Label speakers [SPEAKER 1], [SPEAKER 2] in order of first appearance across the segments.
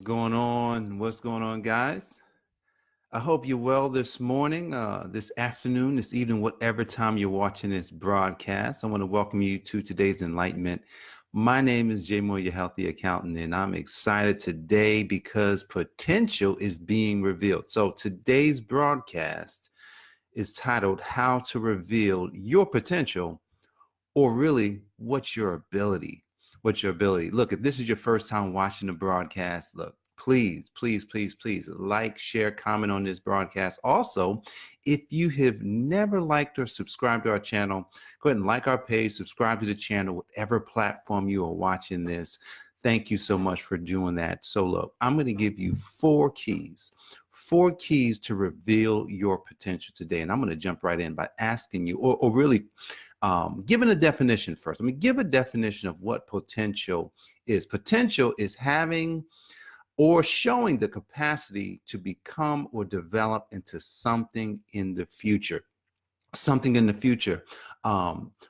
[SPEAKER 1] Going on? What's going on, guys? I hope you're well this morning, this afternoon, this evening, whatever time you're watching this broadcast. I want to welcome you to today's Enlightenment. My name is Jay Moore, your healthy accountant, and I'm excited today because potential is being revealed. So today's broadcast is titled How to Reveal Your Potential, or really, what's your ability? What's your ability? Look, if this is your first time watching the broadcast, look, please, please, please, please like, share, comment on this broadcast. Also, if you have never liked or subscribed to our channel, go ahead and like our page, subscribe to the channel, whatever platform you are watching this. Thank you so much for doing that. So look, I'm going to give you four keys to reveal your potential today. And I'm going to jump right in by asking you, or really giving a definition first. Let me give a definition of what potential is. Potential is having or showing the capacity to become or develop into something in the future. Something in the future.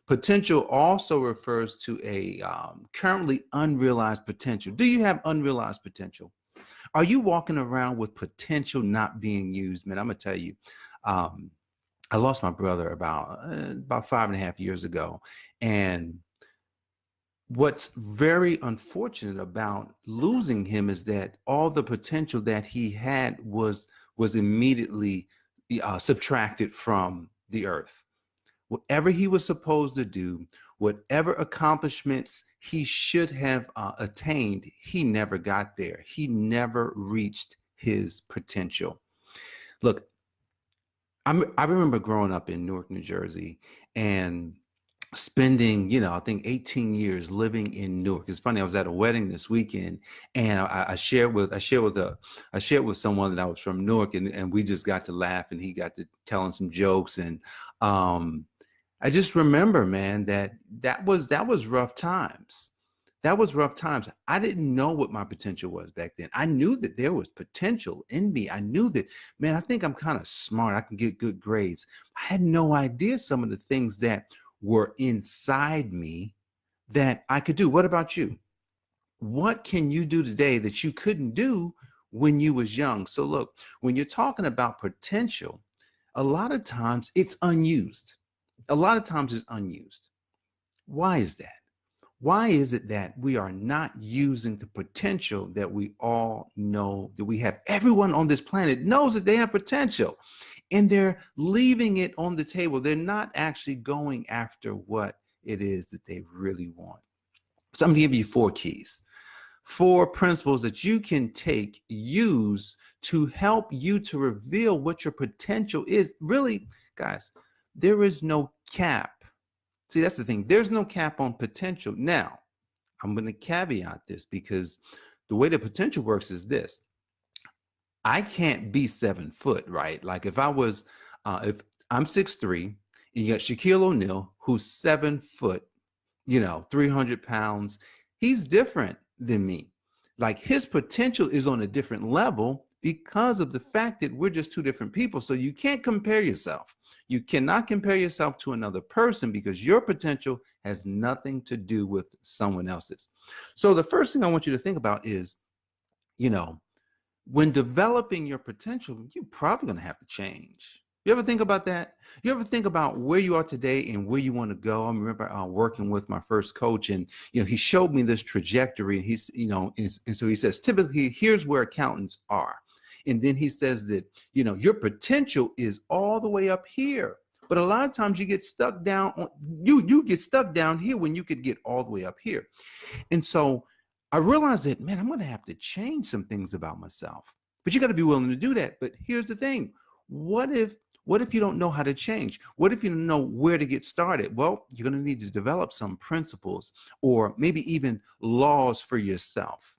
[SPEAKER 1] Potential also refers to a currently unrealized potential. Do you have unrealized potential? Are you walking around with potential not being used? Man, I'm gonna tell you. Um, I lost my brother about 5.5 years ago, and what's very unfortunate about losing him is that all the potential that he had was immediately subtracted from the earth. Whatever he was supposed to do, whatever accomplishments he should have attained, he never got there. He never reached his potential. Look, I remember growing up in Newark, New Jersey, and spending, I think 18 years living in Newark. It's funny. I was at a wedding this weekend, and I shared with someone that I was from Newark, and we just got to laugh, and he got to telling some jokes, and um, I just remember, man, that was rough times. That was rough times. I didn't know what my potential was back then. I knew that there was potential in me. I knew that, man, I think I'm kind of smart. I can get good grades. I had no idea some of the things that were inside me that I could do. What about you? What can you do today that you couldn't do when you was young? So look, when you're talking about potential, a lot of times it's unused. A lot of times it's unused. Why is that? Why is it that we are not using the potential that we all know that we have? Everyone on this planet knows that they have potential, and they're leaving it on the table. They're not actually going after what it is that they really want. So I'm going to give you four keys, four principles that you can use to help you to reveal what your potential is. Really, guys, there is no cap. See, that's the thing. There's no cap on potential. Now, I'm going to caveat this because the way the potential works is this. I can't be 7 foot, right? Like if I'm 6'3", and you got Shaquille O'Neal, who's 7 foot, 300 pounds. He's different than me. Like his potential is on a different level because of the fact that we're just two different people. So you can't compare yourself. You cannot compare yourself to another person because your potential has nothing to do with someone else's. So the first thing I want you to think about is, you know, when developing your potential, you're probably going to have to change. You ever think about that? You ever think about where you are today and where you want to go? I remember working with my first coach, and he showed me this trajectory. And he's, and so he says, typically, here's where accountants are, and then he says that your potential is all the way up here. But a lot of times you get stuck down on you get stuck down here when you could get all the way up here. And so I realized that, man, I'm going to have to change some things about myself. But you got to be willing to do that. But here's the thing. What if you don't know how to change? What if you don't know where to get started? Well, you're going to need to develop some principles or maybe even laws for yourself.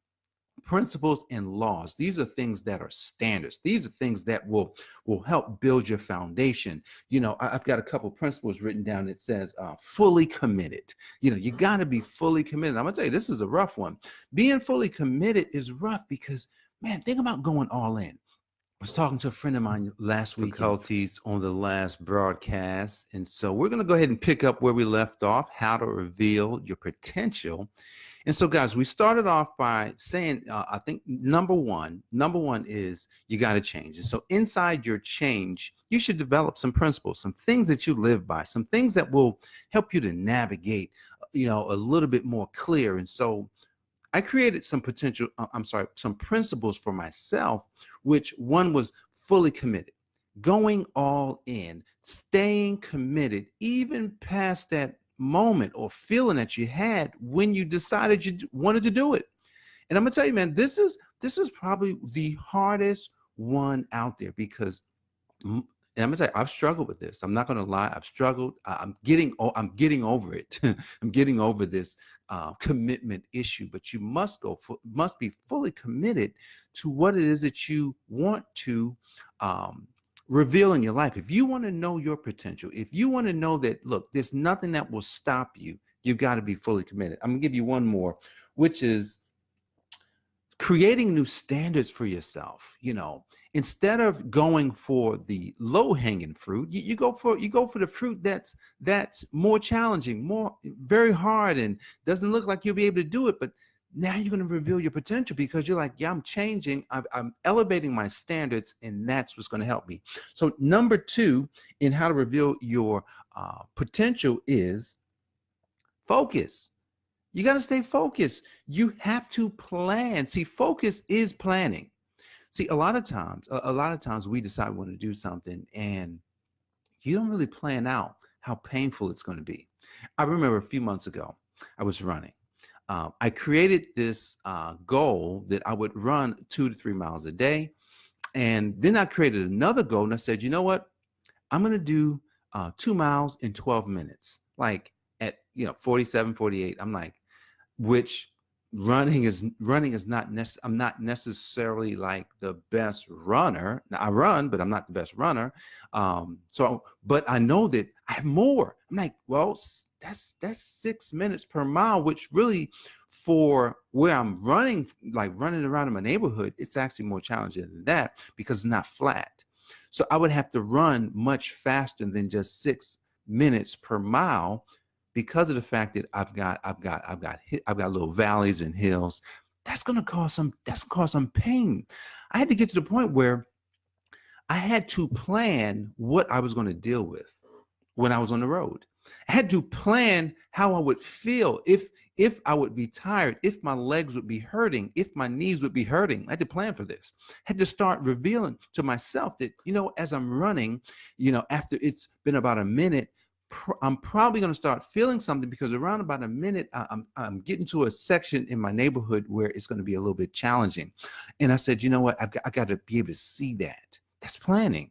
[SPEAKER 1] Principles and laws, these are things that are standards. These are things that will help build your foundation. I've got a couple of principles written down that says fully committed. You got to be fully committed. I'm gonna tell you, this is a rough one. Being fully committed is rough because, man, think about going all in. I was talking to a friend of mine last week. Difficulties on the last broadcast, and so we're going to go ahead and pick up where we left off. How to reveal your potential. And so, guys, we started off by saying, I think number one is you got to change. And so, inside your change, you should develop some principles, some things that you live by, some things that will help you to navigate, a little bit more clear. And so, I created some principles for myself, which one was fully committed, going all in, staying committed, even past that moment or feeling that you had when you decided you wanted to do it. And I'm gonna tell you, man, this is probably the hardest one out there because and I'm gonna tell you, I've struggled with this. I'm not gonna lie, I've struggled. I'm getting over it. I'm getting over this commitment issue. But you must be fully committed to what it is that you want to reveal in your life. If you want to know your potential, if you want to know that, look, there's nothing that will stop you. You've got to be fully committed. I'm gonna give you one more, which is creating new standards for yourself. Instead of going for the low-hanging fruit, you go for the fruit that's more challenging, more very hard, and doesn't look like you'll be able to do it. But now you're going to reveal your potential because you're like, yeah, I'm changing, I'm elevating my standards, and that's what's going to help me. So number two in how to reveal your potential is focus. You got to stay focused. You have to plan. See, focus is planning. See, a lot of times we decide we want to do something and you don't really plan out how painful it's going to be. I remember a few months ago, I was running. I created this goal that I would run 2 to 3 miles a day. And then I created another goal and I said, you know what? I'm going to do 2 miles in 12 minutes, like at, 47, 48. I'm like, which running is not I'm not necessarily like the best runner. Now, I run, but I'm not the best runner. But I know that I have more. I'm like, well, that's 6 minutes per mile, which really for where I'm running, like running around in my neighborhood, it's actually more challenging than that because it's not flat. So I would have to run much faster than just 6 minutes per mile because of the fact that I've got little valleys and hills. That's gonna cause some pain. I had to get to the point where I had to plan what I was going to deal with when I was on the road. I had to plan how I would feel if I would be tired, if my legs would be hurting, if my knees would be hurting. I had to plan for this. I had to start revealing to myself that, as I'm running, after it's been about a minute, I'm probably going to start feeling something because around about a minute, I'm getting to a section in my neighborhood where it's going to be a little bit challenging. And I said, you know what? I got to be able to see that. That's planning.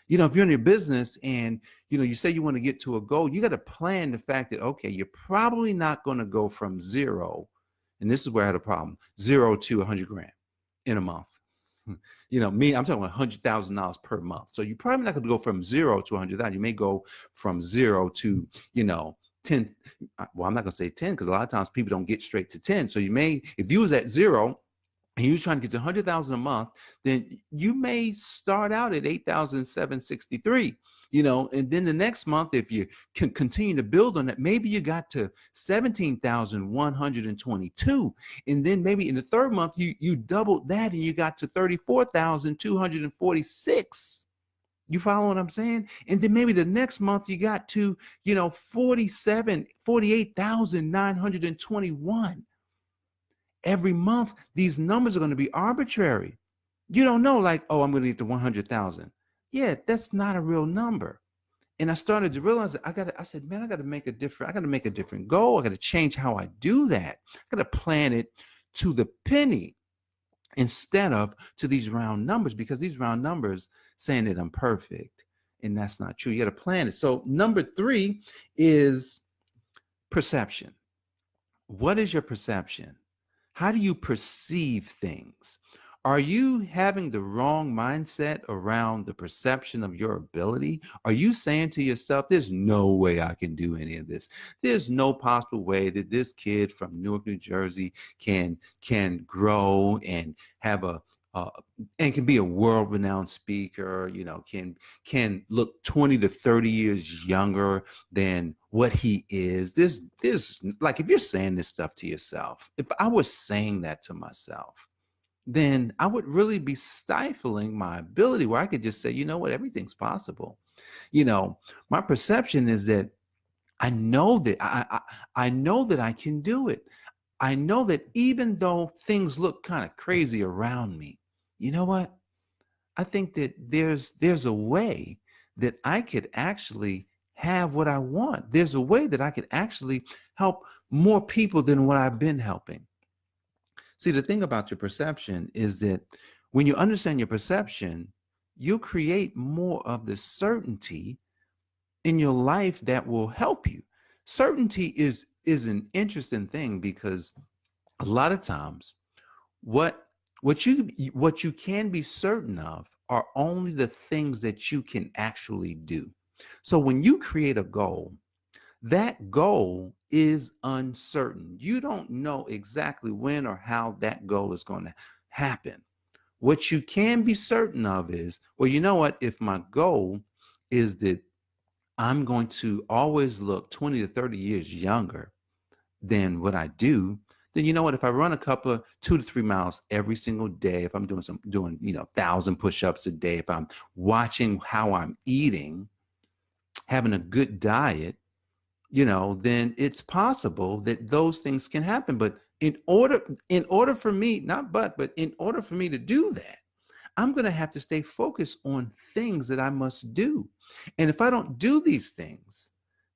[SPEAKER 1] If you're in your business and, you say you want to get to a goal, you got to plan the fact that, okay, you're probably not going to go from zero. And this is where I had a problem, 0 to 100 grand in a month. I'm talking about $100,000 per month. So you're probably not going to go from 0 to 100,000. You may go from 0 to, 10. Well, I'm not going to say 10 because a lot of times people don't get straight to 10. So if you was at 0 and you're trying to get to 100,000 a month, then you may start out at 8,763. And then the next month, if you can continue to build on that, maybe you got to 17,122. And then maybe in the third month, you doubled that and you got to 34,246. You follow what I'm saying? And then maybe the next month you got to, 48,921. Every month, these numbers are going to be arbitrary. You don't know, like, oh, I'm going to get to 100,000. Yeah, that's not a real number. And I started to realize that I said, man, I got to make a different goal. I got to change how I do that. I got to plan it to the penny instead of to these round numbers, because these round numbers saying that I'm perfect, and that's not true. You got to plan it. So number 3 is perception. What is your perception? How do you perceive things? Are you having the wrong mindset around the perception of your ability? Are you saying to yourself, there's no way I can do any of this. There's no possible way that this kid from Newark, New Jersey can grow and have a uh, and can be a world-renowned speaker, can look 20 to 30 years younger than what he is. This like if you're saying this stuff to yourself, if I was saying that to myself, then I would really be stifling my ability where I could just say, you know what, everything's possible. My perception is that I know that I know that I can do it. I know that even though things look kind of crazy around me, you know what? I think that there's a way that I could actually have what I want. There's a way that I could actually help more people than what I've been helping. See, the thing about your perception is that when you understand your perception, you'll create more of the certainty in your life that will help you. Certainty is an interesting thing because a lot of times what what you can be certain of are only the things that you can actually do. So when you create a goal, that goal is uncertain. You don't know exactly when or how that goal is going to happen. What you can be certain of is, well, you know what? If my goal is that I'm going to always look 20 to 30 years younger than what I do, then you know what? If I run a couple of 2 to 3 miles every single day, if I'm doing 1,000 push-ups a day, if I'm watching how I'm eating, having a good diet, then it's possible that those things can happen. But in order for me, not but in order for me to do that, I'm going to have to stay focused on things that I must do. And if I don't do these things,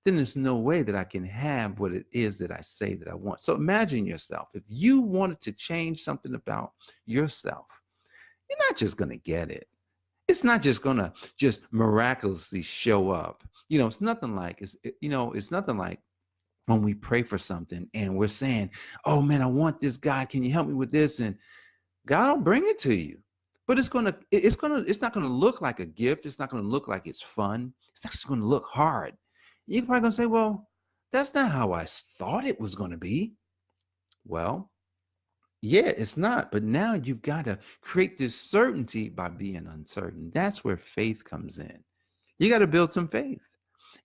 [SPEAKER 1] then there's no way that I can have what it is that I say that I want. So imagine yourself, if you wanted to change something about yourself, you're not just going to get it. It's not just going to just miraculously show up. It's nothing like when we pray for something and we're saying, oh man, I want this. God, can you help me with this? And God will bring it to you. But it's not gonna look like a gift. It's not gonna look like it's fun. It's actually gonna look hard. You're probably gonna say, well, that's not how I thought it was gonna be. Well, yeah, it's not. But now you've got to create this certainty by being uncertain. That's where faith comes in. You got to build some faith.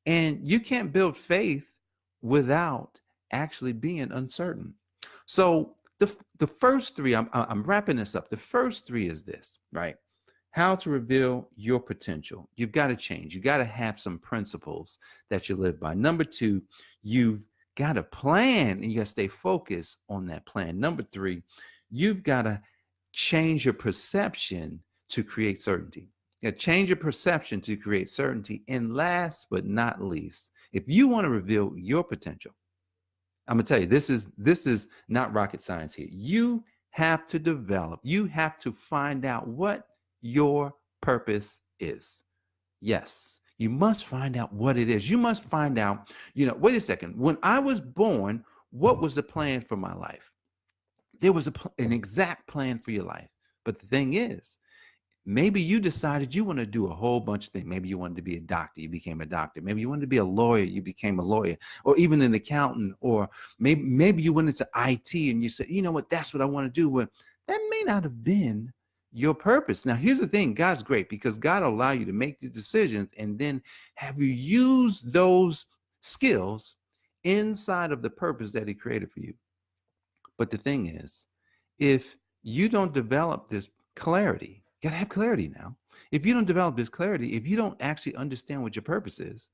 [SPEAKER 1] And you can't build faith without actually being uncertain. So the first three, I'm wrapping this up. The first three is this, right? How to reveal your potential. You've got to change. You got to have some principles that you live by. Number two, you've got a plan and you got to stay focused on that plan. Number three, you've got to change your perception to create certainty. You got to change your perception to create certainty. And last but not least, if you want to reveal your potential, I'm gonna tell you, this is not rocket science here. You have to find out what your purpose is. Yes, you must find out what it is. You must find out, wait a second. When I was born, what was the plan for my life? There was an exact plan for your life. But the thing is, maybe you decided you want to do a whole bunch of things. Maybe you wanted to be a doctor, you became a doctor. Maybe you wanted to be a lawyer, you became a lawyer, or even an accountant, or maybe you went into IT and you said, you know what, that's what I want to do. Well, that may not have been your purpose. Now, here's the thing, God's great because God will allow you to make these decisions and then have you use those skills inside of the purpose that he created for you. But the thing is, if you don't develop this clarity, you gotta have clarity now. If you don't develop this clarity, if you don't actually understand what your purpose is,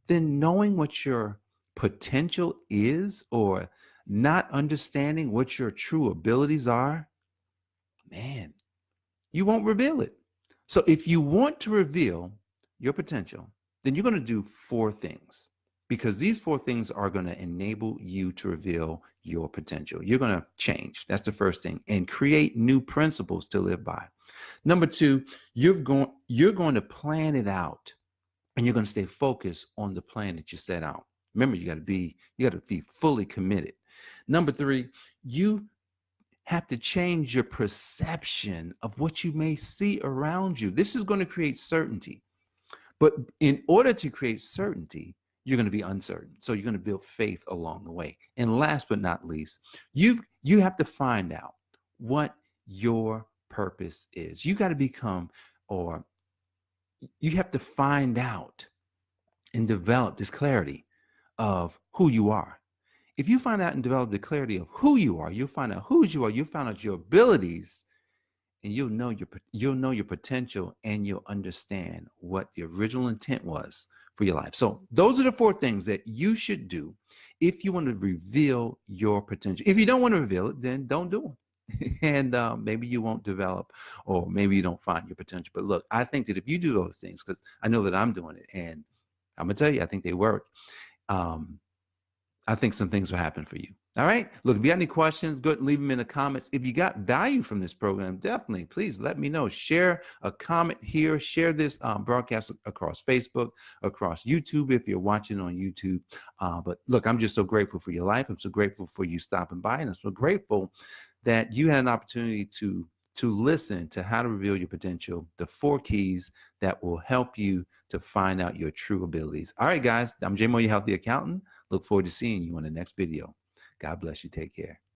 [SPEAKER 1] then knowing what your potential is or not understanding what your true abilities are, man, you won't reveal it. So if you want to reveal your potential, then you're going to do four things because these four things are going to enable you to reveal your potential. You're going to change. That's the first thing, and create new principles to live by. Number two, you're going to plan it out and you're going to stay focused on the plan that you set out. Remember, you got to be fully committed. Number three, you have to change your perception of what you may see around you. This is going to create certainty. But in order to create certainty, you're going to be uncertain. So you're going to build faith along the way. And last but not least, you have to find out what your purpose is. You got to become, or you have to find out and develop this clarity of who you are. If you find out and develop the clarity of who you are, you'll find out who you are, you'll find out your abilities, and you'll know your potential, and you'll understand what the original intent was for your life. So those are the 4 things that you should do if you want to reveal your potential. If you don't want to reveal it, then don't do them. And maybe you won't develop, or maybe you don't find your potential. But look, I think that if you do those things, because I know that I'm doing it, and I'm gonna tell you, I think they work. Um, I think some things will happen for you. All right. Look, if you got any questions, go ahead and leave them in the comments. If you got value from this program, definitely, please let me know. Share a comment here. Share this broadcast across Facebook, across YouTube if you're watching on YouTube. But look, I'm just so grateful for your life. I'm so grateful for you stopping by, and I'm so grateful that you had an opportunity to listen to How to Reveal Your Potential, the 4 keys that will help you to find out your true abilities. All right, guys, I'm Jay Moore, your healthy accountant. Look forward to seeing you on the next video. God bless you. Take care.